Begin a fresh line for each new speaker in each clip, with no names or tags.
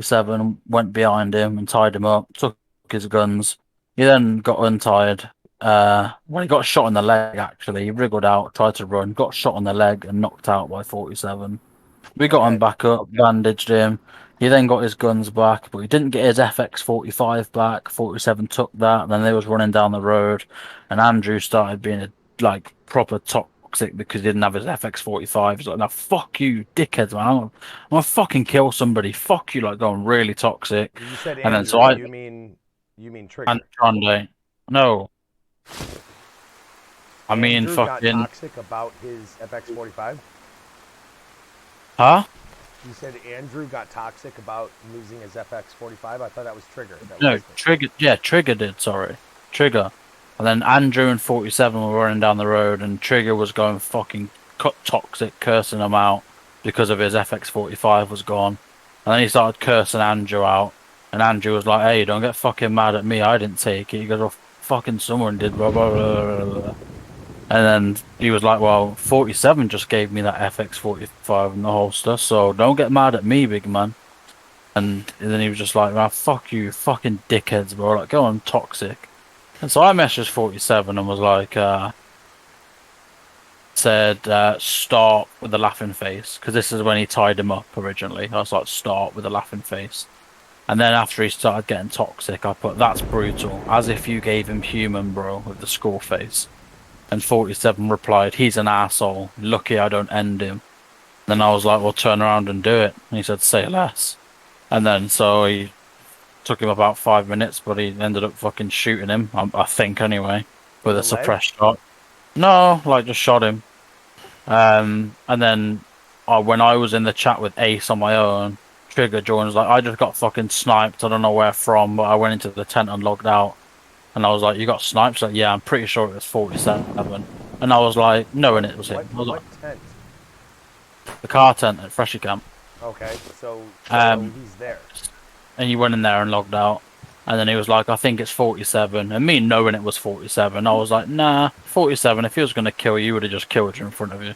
47, went behind him and tied him up, took his guns. He then got untied. When he got shot in the leg, actually, he wriggled out, tried to run, got shot on the leg and knocked out by 47. We got him
Okay.
back up, bandaged him. He then got his guns back, but he didn't get his FX-45 back. 47 took that, and then they was running down the road, and Andrew started being like proper toxic because he didn't have his FX-45. He's like, "Now fuck you, dickheads, man! I'm gonna fucking kill somebody. Fuck you!" Like going really toxic.
You said
And then so
Andrew.
I
You mean
and
Trigger.
Sunday, no, I mean
Andrew got
fucking,
toxic about his FX45.
huh?
You said Andrew got toxic about losing his FX45. I thought that was Trigger that
No,
lost it.
Trigger. Yeah, Trigger did. Sorry, Trigger. And then Andrew and 47 were running down the road, and Trigger was going fucking cut toxic, cursing him out because of his FX-45 was gone. And then he started cursing Andrew out, and Andrew was like, "Hey, don't get fucking mad at me. I didn't take it." He goes, "Well, fucking someone did." Blah, blah, blah, blah, blah. And then he was like, "Well, 47 just gave me that FX-45 and the holster, so don't get mad at me, big man." And then he was just like, "Man, fuck you, fucking dickheads, bro. Like, go on, toxic." And so I messaged 47 and was like, said, start with a laughing face. Because this is when he tied him up originally. I was like, start with a laughing face. And then after he started getting toxic, I put, "That's brutal. As if you gave him human, bro, with the skull face." And 47 replied, "He's an asshole. Lucky I don't end him." Then I was like, "Well, turn around and do it." And he said, "Say less." And then so he took him about 5 minutes, but he ended up fucking shooting him, I think anyway,
In
with
the
a
leg?
suppressed shot. No, like just shot him. And then when I was in the chat with Ace on my own, Trigger joins like, "I just got fucking sniped. I don't know where from, but I went into the tent and logged out." And I was like, "You got sniped?" She's like, "Yeah, I'm pretty sure it was 47." And I was like, "No, and it was
What
him." I was like,
what tent?
"The car tent at Freshy Camp."
Okay, so
Um,
he's there.
and he went in there and logged out. And then he was like, "I think it's 47." And me knowing it was 47, I was like, "Nah, 47. If he was going to kill you, he would have just killed you in front of you."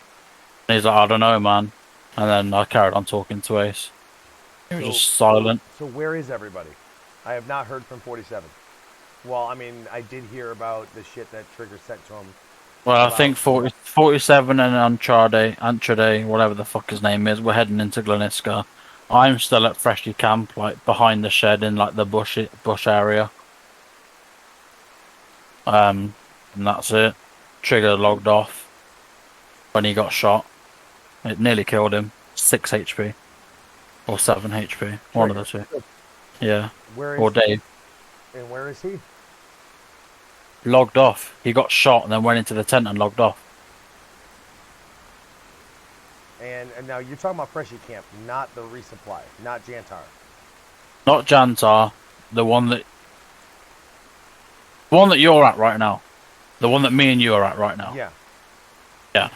And he's like, "I don't know, man." And then I carried on talking to Ace. He was
So
just silent.
so where is everybody? I have not heard from 47. Well, I mean, I did hear about the shit that Trigger sent to him
Well, I
about
think 47 and Antrade, whatever the fuck his name is, we're heading into Gleniska. I'm still at Freshly Camp, like behind the shed in like the bush area. And that's it. Trigger logged off when he got shot. It nearly killed him. 6 HP or 7 HP, one of the
Trigger.
two. Yeah,
Where
or
is he?
Dave
And where is he?
logged off. He got shot and then went into the tent and logged off.
And now you're talking about Freshie Camp, not the resupply, not Jantar.
Not Jantar, the one that you're at right now. The one that me and you are at right now.
Yeah.
Yeah.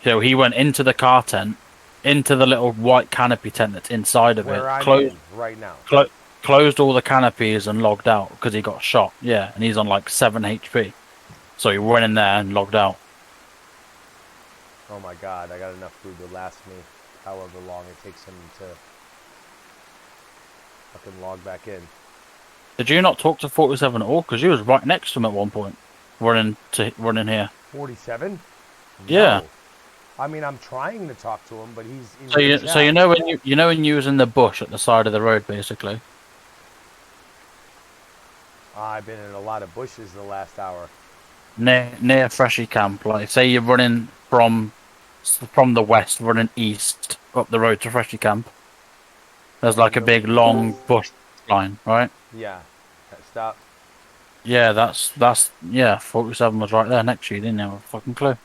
So he went into the car tent, into the little white canopy tent that's inside of it,
Where I'm in right now.
clo closed all the canopies and logged out because he got shot. Yeah, and he's on like 7 HP. So he went in there and logged out.
Oh my god, I got enough food to last me however long it takes him to fucking log back in.
Did you not talk to 47 at all? Because you was right next to him at one point, running here.
47?
Yeah.
No. I mean, I'm trying to talk to him, but he's in
So
the
you
chat.
know when you was in the bush at the side of the road, basically.
I've been in a lot of bushes the last hour.
Near Freshy Camp, like say you're running from the west, running east up the road to Freshy Camp. There's like
From
a
the
big
west.
long bush line, right?
Yeah. Stop.
Yeah, that's yeah. 47 was right there next to you. Didn't have a fucking clue.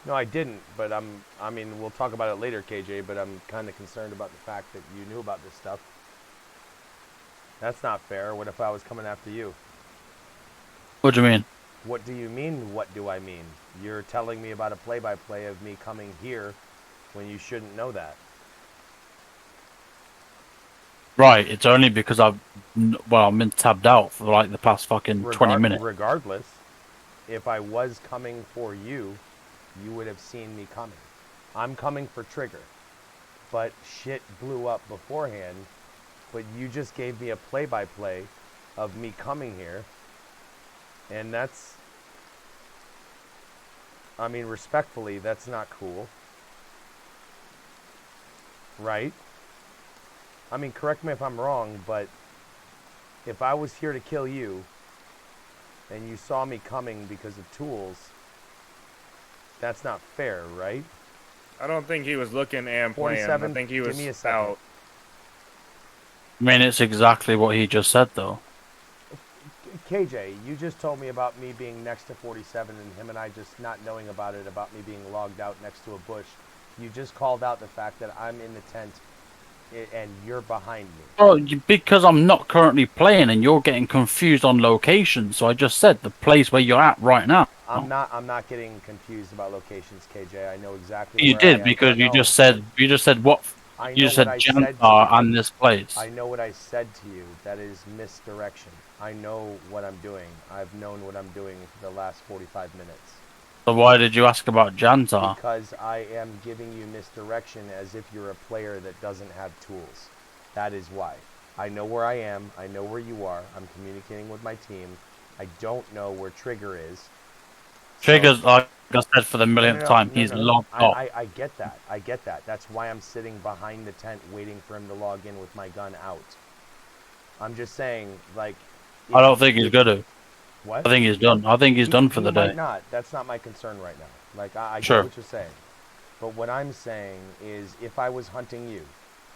No, I didn't, but I mean, we'll talk about it later, KJ, but I'm kind of concerned about the fact that you knew about this stuff. That's not fair. What if I was coming after you?
What do you mean?
What do you mean, what do I mean? You're telling me about a play-by-play of me coming here when you shouldn't know that.
Right, it's only because I've been tabbed out for like the past fucking 20 minutes.
Regardless, if I was coming for you, you would have seen me coming. I'm coming for Trigger. But shit blew up beforehand but you just gave me a play-by-play of me coming here, and that's, I mean, respectfully, that's not cool, right? I mean, correct me if I'm wrong, but if I was here to kill you, and you saw me coming because of tools, that's not fair, right?
I don't think he was looking and playing. I
47,
think he
give
was
me a second.
out.
I mean, it's exactly what he just said, though.
KJ, you just told me about me being next to 47 and him and I just not knowing about it, about me being logged out next to a bush. You just called out the fact that I'm in the tent and you're behind me.
Well, because I'm not currently playing and you're getting confused on location, so I just said the place where you're at right now.
I'm not getting confused about locations, KJ. I know exactly
You
where I
did
am.
because you
No,
just said what
I
you
know
just
what
said
I said to
Jantar
you.
and this place.
I know what I said to you. That is misdirection. I know what I'm doing. I've known what I'm doing for the last 45 minutes.
So why did you ask about Jantar?
Because I am giving you misdirection as if you're a player that doesn't have tools. That is why. I know where I am. I know where you are. I'm communicating with my team. I don't know where Trigger is.
Trigger's, like I said for the millionth time,
No,
he's
no.
logged off.
I get that. I get that. That's why I'm sitting behind the tent waiting for him to log in with my gun out. I'm just saying, like...
I don't think he's gonna.
What?
I think he's done. I think he's done for the
He
day.
might not. That's not my concern right now. Like, I
Sure.
get what you're saying. But what I'm saying is, if I was hunting you,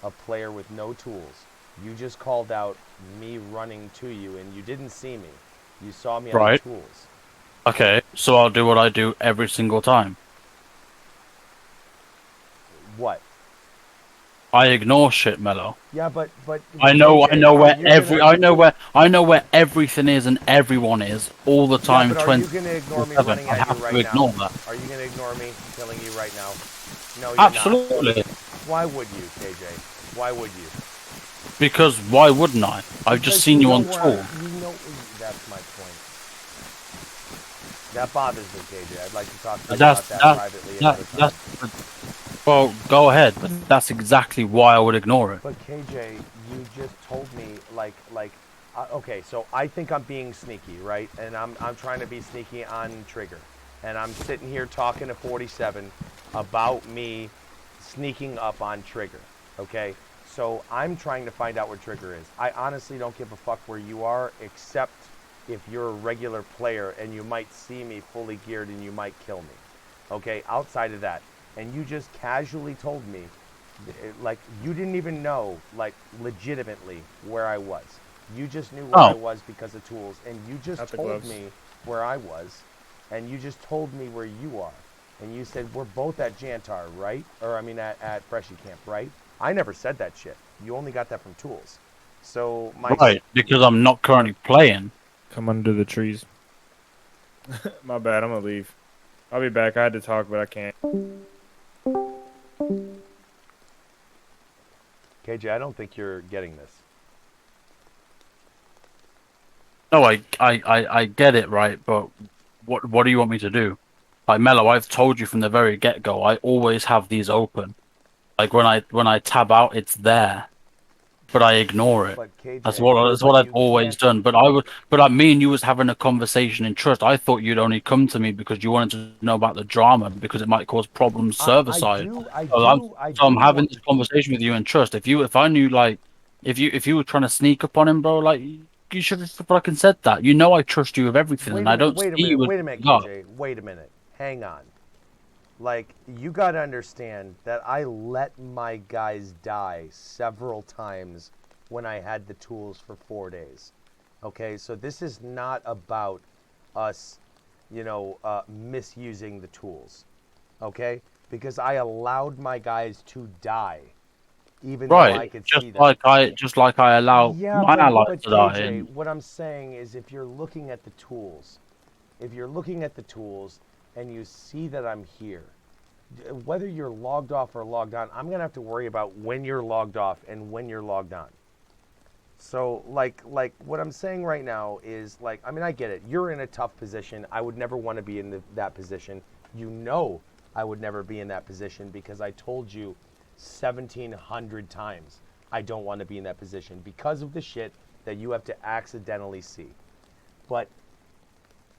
a player with no tools, you just called out me running to you and you didn't see me. You saw me on the
Right.
tools.
Okay, so I'll do what I do every single time.
What?
I ignore shit, Mello.
Yeah, but
I know
KJ,
I know where everything is and everyone is all the time.
Yeah, but are you going to ignore me
24/7.
running
I
at you
have
right
to ignore
now?
that.
Are you going to ignore me killing you right now? No, you're
Absolutely.
not. Why would you, KJ? Why would you?
Because why wouldn't I? I've just seen you on
where
tour.
You know, that's my point. That bothers me, KJ. I'd like to talk to you about that privately another time.
Well, go ahead, but that's exactly why I would ignore it.
But KJ, you just told me okay, so I think I'm being sneaky, right? And I'm trying to be sneaky on Trigger, and I'm sitting here talking to 47 about me sneaking up on Trigger. Okay, so I'm trying to find out where Trigger is. I honestly don't give a fuck where you are, except if you're a regular player and you might see me fully geared and you might kill me. Okay, outside of that. And you just casually told me, like, you didn't even know, like, legitimately where I was. You just knew where I was because of tools, and you just told me where I was, and you just told me where you are. And you said, we're both at Jantar, right? Or, I mean, at Freshie Camp, right? I never said that shit. You only got that from tools. So,
Right, because I'm not currently playing.
Come under the trees. My bad, I'm gonna leave. I'll be back. I had to talk, but I can't.
KJ, I don't think you're getting this.
No, I get it, right, but what do you want me to do? Like, Mello, I've told you from the very get-go, I always have these open. Like, when I tab out, it's there, but I ignore it.
But KJ,
That's what I've always done. But me and you was having a conversation in trust. I thought you'd only come to me because you wanted to know about the drama because it might cause problems server side. So I'm having this conversation with you in trust. If I knew, like, if you were trying to sneak up on him, bro, like, you should have fucking said that. You know I trust you with everything, and I don't see you
wait a minute, KJ. Wait a minute. Hang on. Like, you got to understand that I let my guys die several times when I had the tools for 4 days. Okay, so this is not about us, misusing the tools. Okay? Because I allowed my guys to die, even though I could see them.
Just like I allow my allies to die.
KJ, what I'm saying is, if you're looking at the tools, and you see that I'm here, whether you're logged off or logged on, I'm going to have to worry about when you're logged off and when you're logged on. So, like what I'm saying right now is, like, I mean, I get it. You're in a tough position. I would never want to be in that position. You know I would never be in that position because I told you 1,700 times. I don't want to be in that position because of the shit that you have to accidentally see. But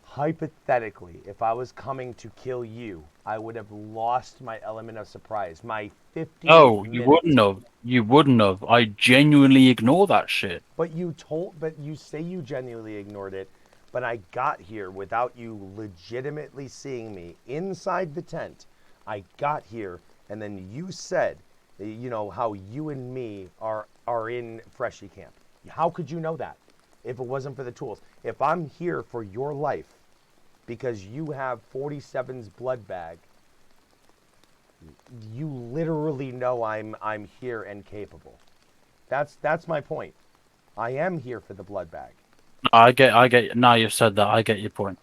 hypothetically, if I was coming to kill you, I would have lost my element of surprise. My 50
No, you
minute.
wouldn't have. You wouldn't have. I genuinely ignore that shit.
But you say you genuinely ignored it, but I got here without you legitimately seeing me inside the tent. I got here, and then you said, you know, how you and me are in Freshie Camp. How could you know that if it wasn't for the tools? If I'm here for your life because you have 47's blood bag, you literally know I'm here and capable. That's my point. I am here for the blood bag.
I get. Now you've said that, I get your point.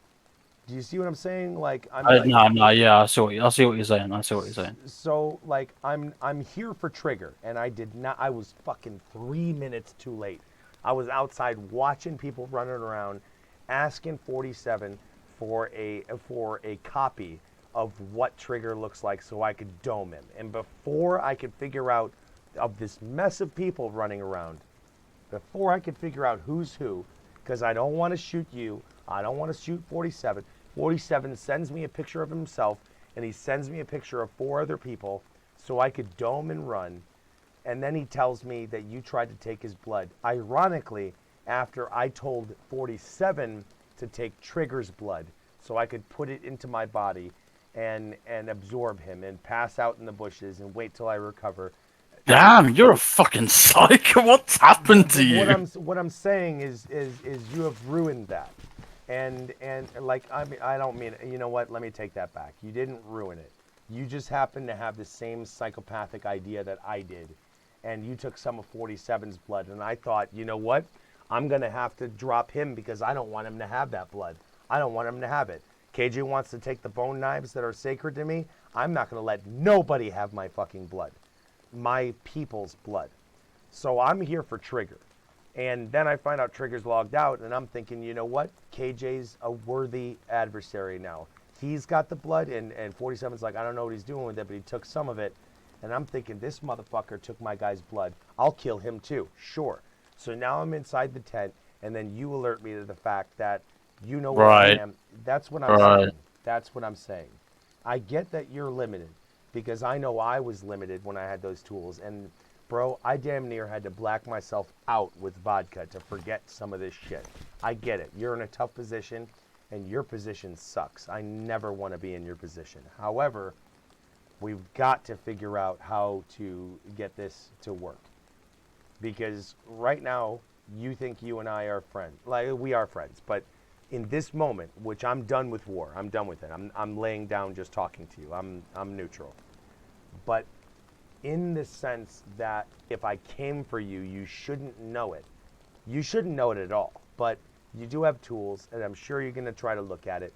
Do you see what I'm saying? Like
No, yeah, I see what you're saying. I see what you're saying.
so like I'm here for Trigger, and I did not. I was fucking 3 minutes too late. I was outside watching people running around, asking 47 for a copy of what Trigger looks like so I could dome him. And before I could figure out of this mess of people running around, before I could figure out who's who, because I don't want to shoot you, I don't want to shoot 47. 47 sends me a picture of himself, and he sends me a picture of 4 other people so I could dome and run. And then he tells me that you tried to take his blood. Ironically, after I told 47 to take Trigger's blood so I could put it into my body and absorb him and pass out in the bushes and wait till I recover.
Damn, you're a fucking psycho. What's happened to
What
you?
I'm saying is you have ruined that. And like I mean, I don't mean, you know what, let me take that back. You didn't ruin it. You just happen to have the same psychopathic idea that I did, and you took some of 47's blood, and I thought, you know what, I'm gonna have to drop him because I don't want him to have that blood. I don't want him to have it. KJ wants to take the bone knives that are sacred to me. I'm not gonna let nobody have my fucking blood, my people's blood. So I'm here for Trigger. And then I find out Trigger's logged out, and I'm thinking, you know what? KJ's a worthy adversary now. He's got the blood, and 47's like, I don't know what he's doing with it, but he took some of it. And I'm thinking, this motherfucker took my guy's blood. I'll kill him too, sure. So now I'm inside the tent, and then you alert me to the fact that you know where I
Right,
am. That's what I'm
right.
saying. That's what I'm saying. I get that you're limited, because I know I was limited when I had those tools. And bro, I damn near had to black myself out with vodka to forget some of this shit. I get it. You're in a tough position, and your position sucks. I never want to be in your position. However, we've got to figure out how to get this to work. Because right now, you think you and I are friends. Like, we are friends. But in this moment, which I'm done with war, I'm done with it. I'm laying down just talking to you. I'm neutral. But in the sense that if I came for you, you shouldn't know it. You shouldn't know it at all. But you do have tools, and I'm sure you're going to try to look at it.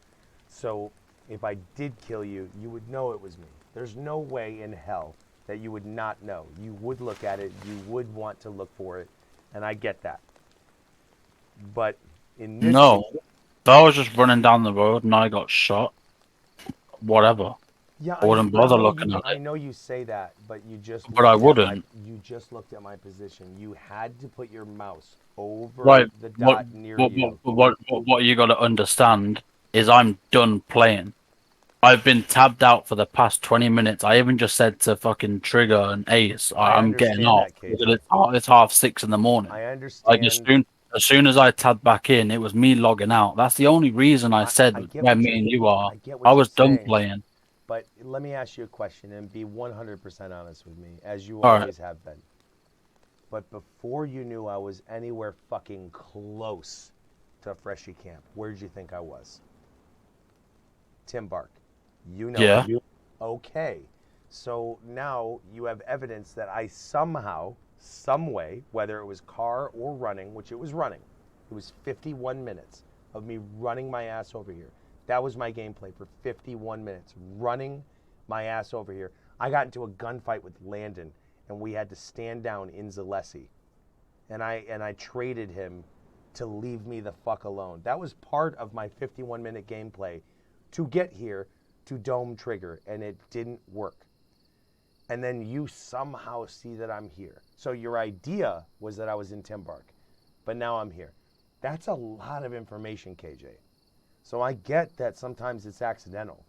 So if I did kill you, you would know it was me. There's no way in hell that you would not know. You would look at it. You would want to look for it. And I get that. But in this
No, if I was just running down the road and I got shot, whatever.
yeah,
I wouldn't bother looking at
I
it.
know you say that, but
But I wouldn't.
you just looked at my position. You had to put your mouse over
Right.
the
What
dot near
what what
you.
what you got to understand is I'm done playing. I've been tabbed out for the past 20 minutes. I even just said to fucking Trigger and Ace,
I
I'm getting
understand
off
that,
because
KJ.
it's 6:30 in the morning.
I
Like
understand.
as soon as I tabbed back in, it was me logging out. That's the only reason I
I
said
get
where
what
me
you're
and you are.
I get
I
what you're
was done
saying,
playing.
but let me ask you a question and be 100% honest with me, as you
All right.
always have been. But before you knew I was anywhere fucking close to Freshie Camp, where did you think I was? Tim Bark. You know it.
Yeah.
Okay. So now you have evidence that I somehow, some way, whether it was car or running, which it was running, it was 51 minutes of me running my ass over here. That was my gameplay for 51 minutes, running my ass over here. I got into a gunfight with Landon, and we had to stand down in Zalessi, and I traded him to leave me the fuck alone. That was part of my 51-minute gameplay to get here to Dome Trigger, and it didn't work. And then you somehow see that I'm here. So your idea was that I was in Timbark, but now I'm here. That's a lot of information, KJ. So I get that sometimes it's accidental.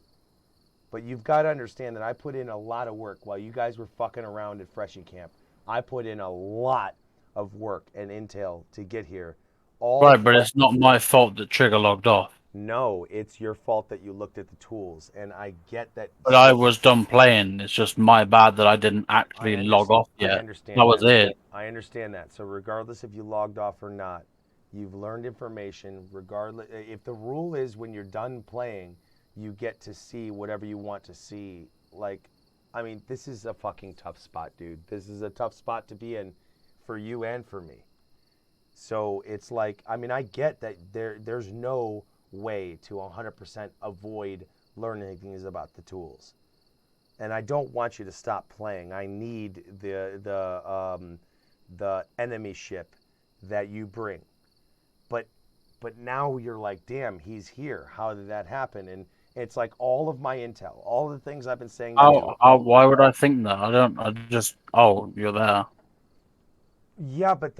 But you've got to understand that I put in a lot of work while you guys were fucking around at Freshie Camp. I put in a lot of work and intel to get here.
Right, but it's not my fault that Trigger logged off.
No, it's your fault that you looked at the tools, and I get that.
But I was done playing. It's just my bad that I didn't actually log off yet.
I understand
That was it.
I understand that. So regardless if you logged off or not, you've learned information. Regardless, if the rule is when you're done playing, you get to see whatever you want to see. Like, I mean, this is a fucking tough spot, dude. This is a tough spot to be in for you and for me. So it's like, I mean, I get that there's no way to 100% avoid learning things about the tools. And I don't want you to stop playing. I need the enemy ship that you bring. But now you're like, damn, he's here. How did that happen? And it's like all of my intel, all the things I've been saying to you.
Why would I think that? You're there.
Yeah, but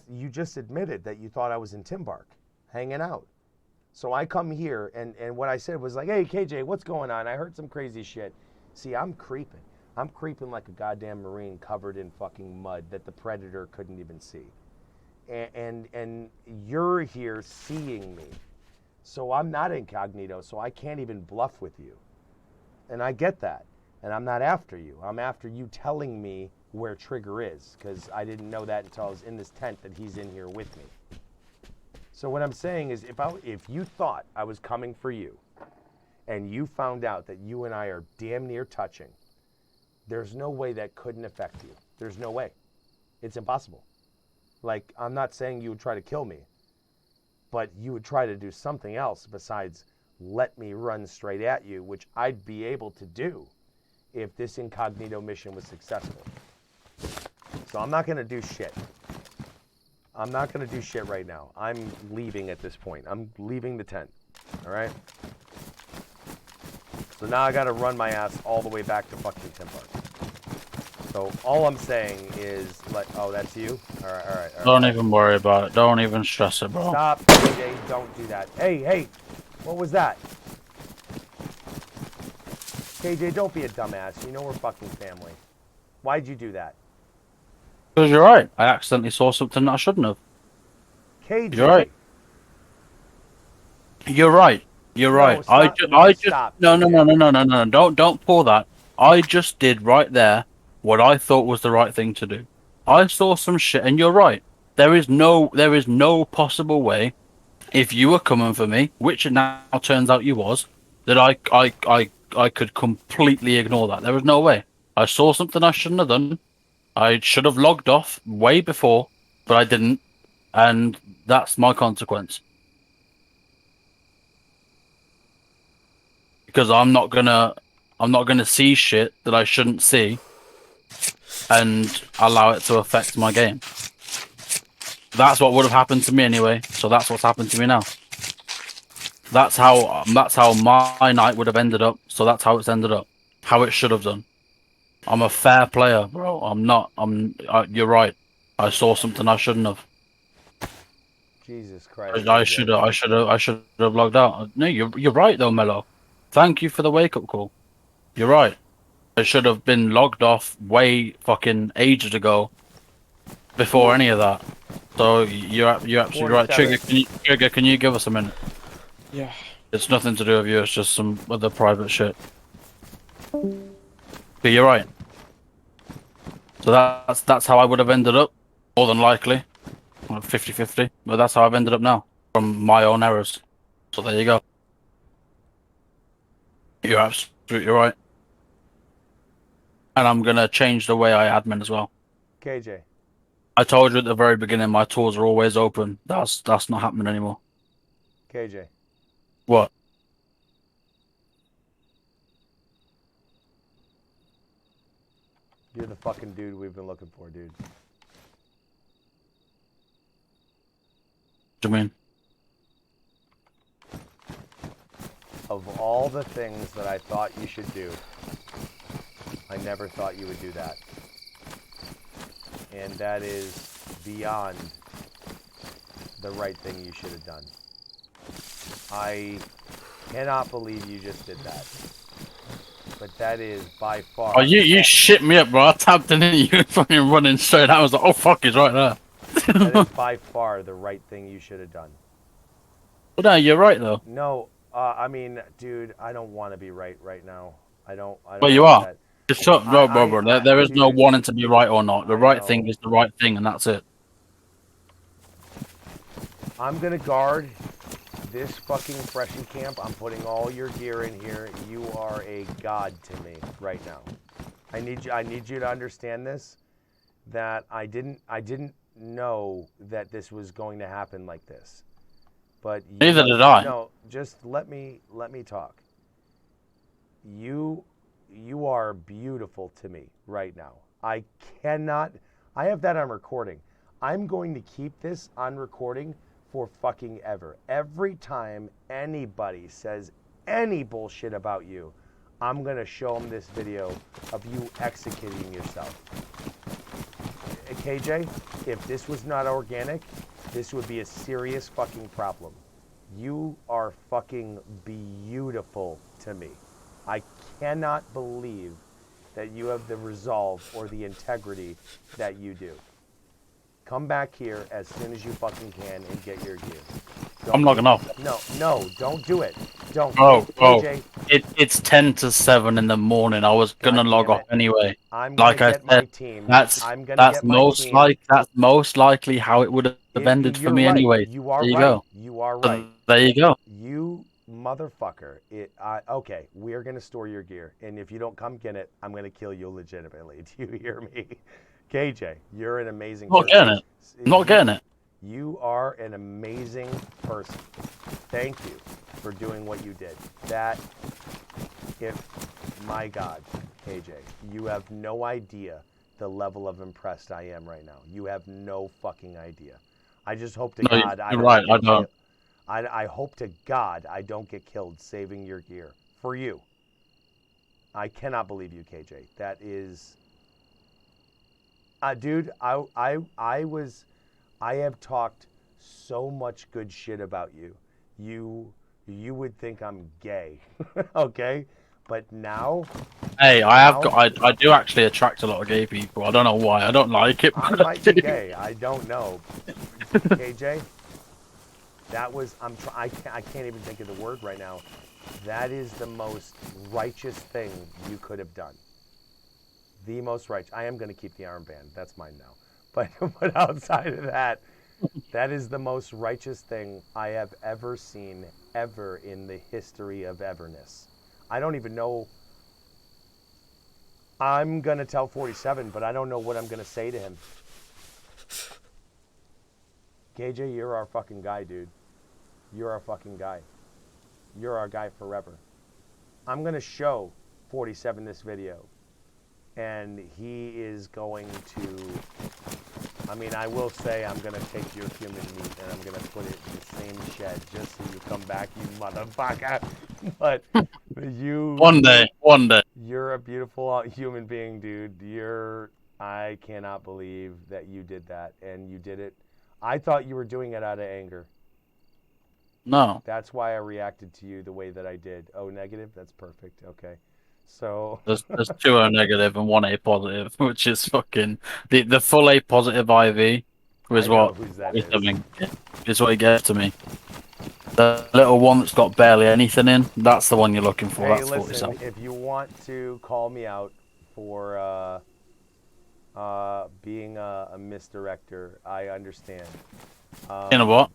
you just admitted that you thought I was in Timbark, hanging out. So I come here, and what I said was like, hey, KJ, what's going on? I heard some crazy shit. See, I'm creeping. I'm creeping like a goddamn Marine covered in fucking mud that the Predator couldn't even see. And you're here seeing me. So I'm not incognito, so I can't even bluff with you. And I get that. And I'm not after you. I'm after you telling me where Trigger is, because I didn't know that until I was in this tent that he's in here with me. So what I'm saying is, if you thought I was coming for you, and you found out that you and I are damn near touching, there's no way that couldn't affect you. There's no way. It's impossible. Like, I'm not saying you would try to kill me, but you would try to do something else besides let me run straight at you, which I'd be able to do if this incognito mission was successful. So I'm not going to do shit. I'm not going to do shit right now. I'm leaving at this point. I'm leaving the tent. All right? So now I got to run my ass all the way back to fucking Timbark. So all I'm saying is, oh, that's you? All right.
Don't even worry about it. Don't even stress it, bro.
Stop, KJ. Don't do that. Hey. What was that? KJ, don't be a dumbass. You know we're fucking family. Why'd you do that?
Because you're right. I accidentally saw something that I shouldn't have.
KJ.
You're right. You're right. You're right.
Stop.
No. Don't pull that. I just did right there what I thought was the right thing to do. I saw some shit, and you're right. There is no possible way, if you were coming for me, which it now turns out you was, that I could completely ignore that. There was no way. I saw something I shouldn't have done. I should have logged off way before, but I didn't, and that's my consequence. Because I'm not gonna see shit that I shouldn't see, and allow it to affect my game. That's what would have happened to me anyway, so that's what's happened to me now. That's how my night would have ended up, so that's how it's ended up. How it should have done. I'm a fair player, bro. You're right. I saw something I shouldn't have.
Jesus Christ.
I should have logged out. No, you're right though, Mello. Thank you for the wake up call. You're right. I should have been logged off way fucking ages ago, before any of that. So you're absolutely right. Trigger, can you give us a minute?
Yeah.
It's nothing to do with you. It's just some other private shit. But you're right. So that's how I would have ended up, more than likely, 50-50. But that's how I've ended up now, from my own errors. So there you go. You're absolutely right. And I'm gonna change the way I admin as well.
KJ.
I told you at the very beginning, my tools are always open. That's not happening anymore.
KJ.
What?
You're the fucking dude we've been looking for, dude.
What do you mean?
Of all the things that I thought you should do, I never thought you would do that. And that is beyond the right thing you should have done. I cannot believe you just did that. But that is by far...
Oh, you shit me up, bro. I tapped in and you fucking running straight. I was like, oh, fuck, he's right there.
That is by far the right thing you should have done.
Well, no, you're right, though.
No, I mean, dude, I don't want to be right now. I don't
Well, you
want
are.
that.
Just shut up, bro. There is no
dude,
wanting to be right or not. The
I
right
know.
thing is the right thing, and that's it.
I'm going to guard this fucking freshen camp. I'm putting all your gear in here. You are a god to me right now. I need you to understand this, that I didn't know that this was going to happen like this. But
Neither did I.
No, just let me talk. You are beautiful to me right now. I have that on recording. I'm going to keep this on recording for fucking ever. Every time anybody says any bullshit about you, I'm going to show them this video of you executing yourself. KJ, if this was not organic, this would be a serious fucking problem. You are fucking beautiful to me. I cannot believe that you have the resolve or the integrity that you do. Come back here as soon as you fucking can and get your gear.
I'm logging off.
No, don't do it. Don't.
KJ. It's 10 to 7 in the morning. I was gonna log off anyway.
I'm gonna get my team.
That's most likely how it would have ended for me anyway.
You are
there you
right.
go.
You are right.
There you go.
You motherfucker. Okay, we are gonna store your gear, and if you don't come get it, I'm gonna kill you legitimately. Do you hear me? KJ, you're an amazing person.
Not getting it.
You are an amazing person. Thank you for doing what you did. My God, KJ, you have no idea the level of impressed I am right now. You have no fucking idea. I just hope to God I don't. I hope to God I don't get killed saving your gear for you. I cannot believe you, KJ. That is, dude. I have talked so much good shit about you. You would think I'm gay, okay? But now,
hey, I do actually attract a lot of gay people. I don't know why. I don't like it.
I might be gay. I don't know. KJ, I can't even think of the word right now. That is the most righteous thing you could have done. The most righteous. I am going to keep the armband. That's mine now. But outside of that, that is the most righteous thing I have ever seen, ever in the history of everness. I don't even know. I'm going to tell 47, but I don't know what I'm going to say to him. KJ, you're our fucking guy, dude. You're our fucking guy. You're our guy forever. I'm going to show 47 this video. And he is going to... I will say I'm going to take your human meat and I'm going to put it in the same shed just so you come back, you motherfucker. But you... One day. You're a beautiful human being, dude. I cannot believe that you did that. And you did it. I thought you were doing it out of anger.
No.
That's why I reacted to you the way that I did. Oh, negative? That's perfect. Okay. So
there's 2 O negative and 1 A positive, which is fucking the full A positive IV was what is what he gave to me. The little one that's got barely anything in, that's the one you're looking for.
Hey,
that's
listen,
47.
if you want to call me out for being a misdirector, I understand.
You know what?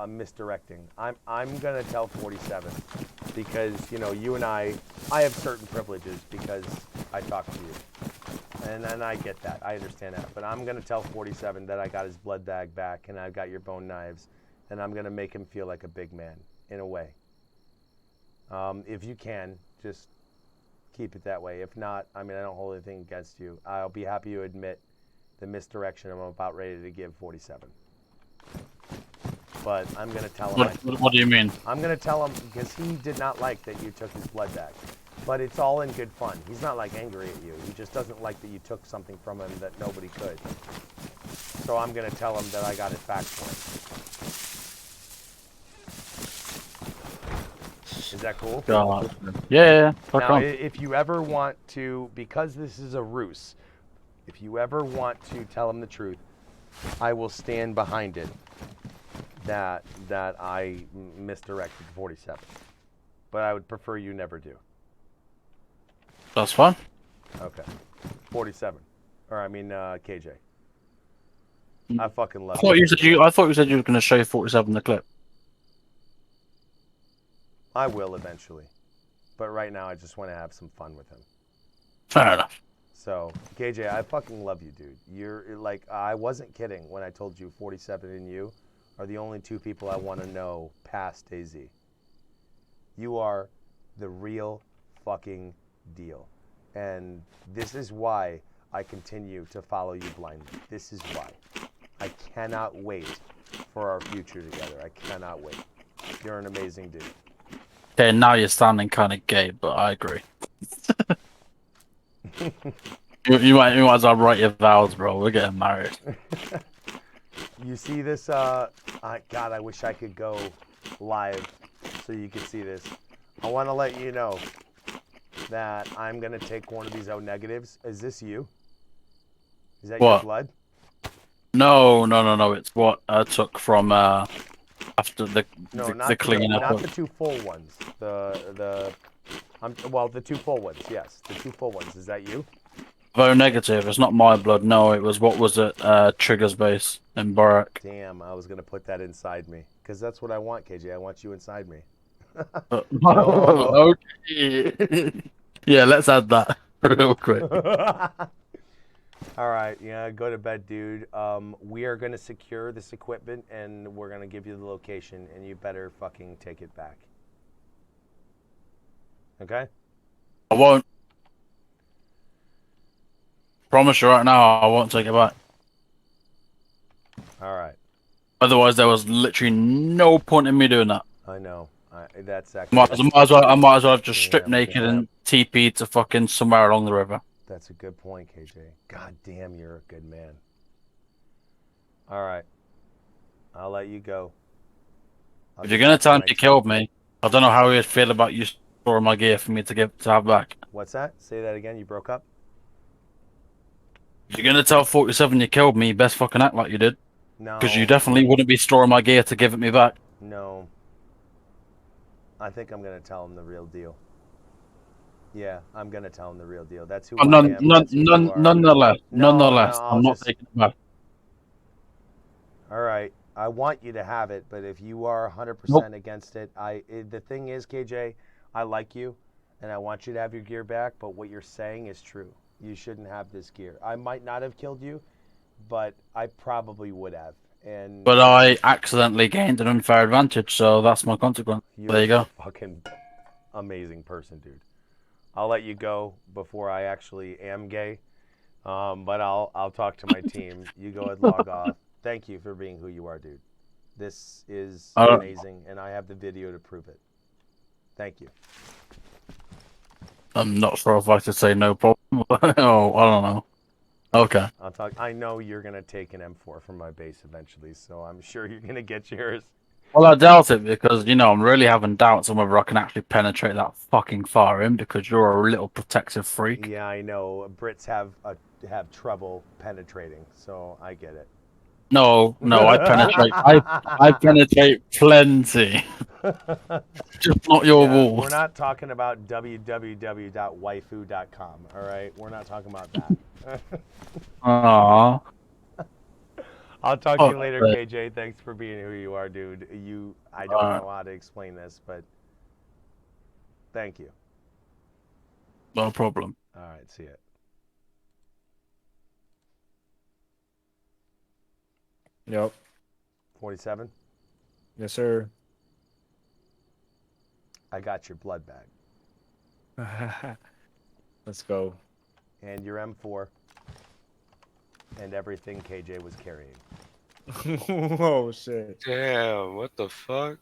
Misdirecting. I'm gonna tell 47 because you and I have certain privileges because I talk to you, and I get that. I understand that. But I'm gonna tell 47 that I got his blood bag back and I've got your bone knives, and I'm gonna make him feel like a big man in a way. If you can, just keep it that way. If not, I don't hold anything against you. I'll be happy to admit the misdirection I'm about ready to give 47. But I'm going to tell him...
What do you mean?
I'm going to tell him because he did not like that you took his blood bag. But it's all in good fun. He's not, angry at you. He just doesn't like that you took something from him that nobody could. So I'm gonna tell him that I got it back for him. Is that cool?
God. Yeah. Fuck
Now,
on.
if you ever want to, because this is a ruse, if you ever want to tell him the truth, I will stand behind it that I misdirected 47. But I would prefer you never do.
That's fine.
Okay. 47. Or I mean, KJ. I fucking love
I thought
you.
I thought you said you were going to show 47 the clip.
I will eventually. But right now, I just want to have some fun with him.
Fair enough.
So, KJ, I fucking love you, dude. You're like, I wasn't kidding when I told you 47 and you are the only two people I want to know past DayZ. You are the real fucking deal. And this is why I continue to follow you blindly. This is why. I cannot wait for our future together. I cannot wait. You're an amazing dude.
Okay, now you're sounding kind of gay, but I agree. you might as well write your vows, bro. We're getting married.
You see this? God, I wish I could go live so you could see this. I want to let you know that I'm going to take one of these O negatives. Is this you? Is that your
What?
blood?
No. It's what I took from after the cleanup.
Not the two full ones. Well, the two full ones. Yes, the two full ones. Is that you?
O negative. It's not my blood. No, it was what was it? Trigger's base in Barak.
Damn, I was going to put that inside me because that's what I want, KJ. I want you inside me.
Okay. Yeah, let's add that real quick.
All right, yeah, go to bed, dude. We are going to secure this equipment, and we're going to give you the location, and you better fucking take it back. Okay?
I won't. Promise you right now, I won't take it back.
All right.
Otherwise, there was literally no point in me doing that.
I know. That's
I
actually...
might as well have just stripped
Damn,
naked
damn.
and TP'd to fucking somewhere along the river.
That's a good point, KJ. God damn, you're a good man. All right. I'll let you go.
If you're gonna tell him you killed me, I don't know how he'd feel about you storing my gear for me to have back.
What's that? Say that again. You broke up?
If you're gonna tell 47 you killed me, you best fucking act like you did.
No.
Because you definitely wouldn't be storing my gear to give it me back.
No. I think I'm going to tell him the real deal. Yeah, I'm going to tell him the real deal. That's who I am.
Nonetheless,
No,
I'm not taking it back.
All right. I want you to have it, but if you are 100% against it, the thing is, KJ, I like you, and I want you to have your gear back, but what you're saying is true. You shouldn't have this gear. I might not have killed you, but I probably would have.
But I accidentally gained an unfair advantage, so that's my consequence. There you go.
You're a fucking amazing person, dude. I'll let you go before I actually am gay, but I'll talk to my team. You go and log off. Thank you for being who you are, dude. This is amazing, and I have the video to prove it. Thank you.
I'm not sure if I should say no problem. Oh, I don't know. Okay.
I'll talk. I know you're gonna take an M4 from my base eventually, so I'm sure you're gonna get yours.
Well, I doubt it because, I'm really having doubts on whether I can actually penetrate that fucking far in because you're a little protective freak.
Yeah, I know. Brits have trouble penetrating, so I get it.
No, I penetrate. I penetrate plenty. Just not your walls.
We're not talking about www.waifu.com, all right? We're not talking about that.
Aww.
I'll talk to you later, KJ. Thanks for being who you are, dude. I don't know how to explain this, but thank you.
No problem.
All right, see ya.
Yep.
47?
Yes, sir.
I got your blood bag.
Let's go.
And your M4. And everything KJ was carrying.
Oh, shit.
Damn, what the fuck?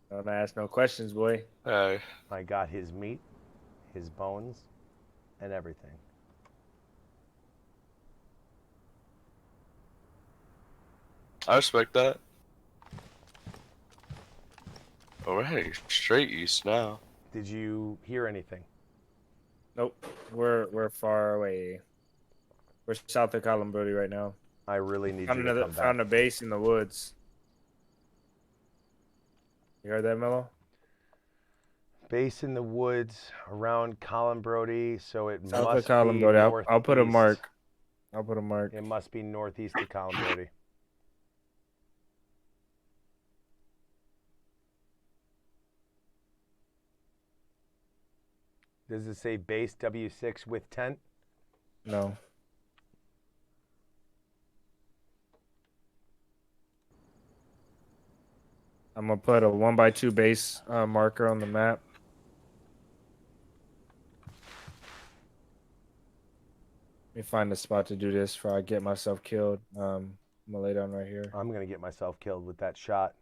Don't ask no questions, boy.
I got his meat, his bones, and everything.
I respect that. Oh, we're heading straight east now.
Did you hear anything?
Nope. We're far away. We're south of Columbrody right now.
I really need you to come back.
Found a base in the woods. You heard that, Mello?
Base in the woods around Columbrody, so it
South
must
of Columbrody.
be
I'll put a
northeast.
mark. I'll put a mark.
It must be northeast of Columbrody. Does it say base W6 with tent?
No. I'm gonna put a 1x2 base marker on the map. Let me find a spot to do this before I get myself killed. I'm gonna lay down right here.
I'm gonna get myself killed with that shot.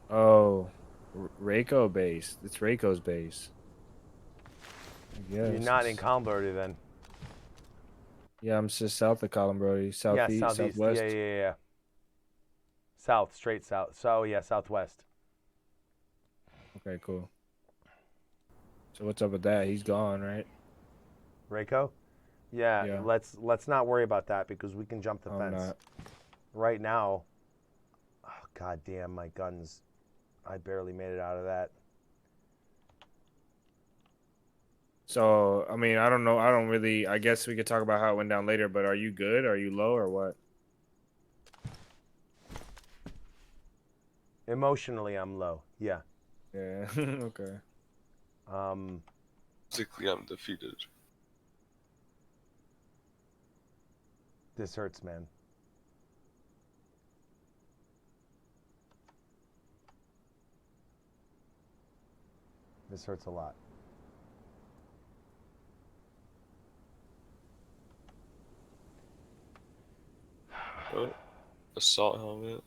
Oh, Reiko base. It's Reiko's base.
You're not in Columbrody then.
Yeah, I'm just south of Columbrody. Southeast,
Yeah, southeast.
southwest.
Yeah. South, straight south. So yeah, southwest.
Okay, cool. So what's up with that? He's gone, right?
Reiko? Yeah. Let's not worry about that because we can jump the
I'm
fence.
not.
Right now. Oh, God damn, my guns. I barely made it out of that.
So, I mean, I don't know. I don't really. I guess we could talk about how it went down later. But are you good? Are you low or what?
Emotionally, I'm low. Yeah.
Yeah. Okay.
Physically, I'm defeated.
This hurts, man. This hurts a lot.
Oh, assault helmet.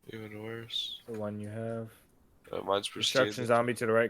Even worse.
The one you have.
Mine's pristine.
Destruction zombie to the right.